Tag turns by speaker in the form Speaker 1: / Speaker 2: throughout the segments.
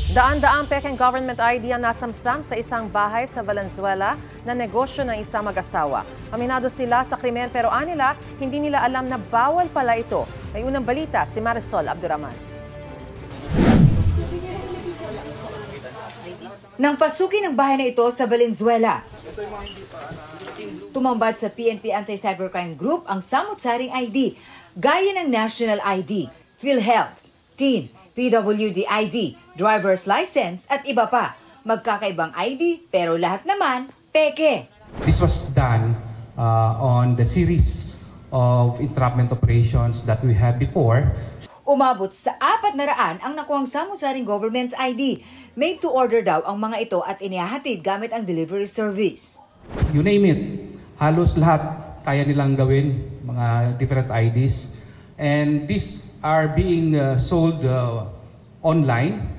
Speaker 1: Daan-daang pekeng government ID ang nasamsam sa isang bahay sa Valenzuela na negosyo ng isang mag-asawa. Aminado sila sa krimen pero anila, hindi nila alam na bawal pala ito. May unang balita si Marisol Abduraman.
Speaker 2: Nang pasukin ang bahay na ito sa Valenzuela, tumambad sa PNP Anti-Cybercrime Group ang samut-saring ID, gaya ng National ID, PhilHealth, TIN, PWD ID, driver's license at iba pa. Magkakaibang ID pero lahat naman peke.
Speaker 3: This was done on the series of entrapment operations that we had before.
Speaker 2: Umabot sa 400 ang nakuhang samut-saring government ID. Made to order daw ang mga ito at inihahatid gamit ang delivery service.
Speaker 3: You name it, halos lahat kaya nilang gawin, mga different IDs. And these are being sold online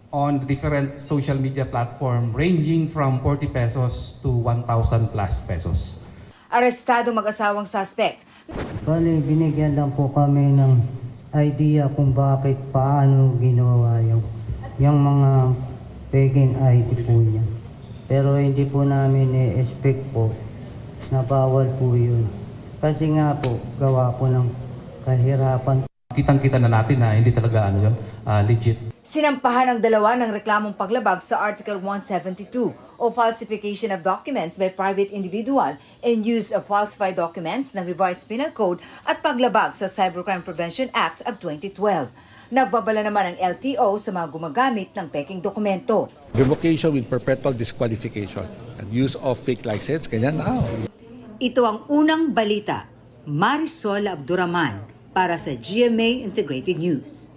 Speaker 3: on different social media platform ranging from 40 pesos to 1,000 plus pesos.
Speaker 2: Arestado mag-asawang suspect.
Speaker 4: Bali, binigyan lang po kami ng idea kung bakit paano ginawa yung mga peking ID po niya. Pero hindi po namin i-expect po na bawal po yun. Kasi nga po, gawa po ng kahirapan.
Speaker 3: Kitang-kita na natin na hindi talaga legit.
Speaker 2: Sinampahan ang dalawa ng reklamong paglabag sa Article 172 o falsification of documents by private individual and use of falsified documents ng Revised Penal Code at paglabag sa Cybercrime Prevention Act of 2012. Nagbabala naman ang LTO sa mga gumagamit ng peking dokumento.
Speaker 5: Revocation with perpetual disqualification and use of fake license, ganyan na.
Speaker 2: Ito ang unang balita. Marisol Abduraman para sa GMA Integrated News.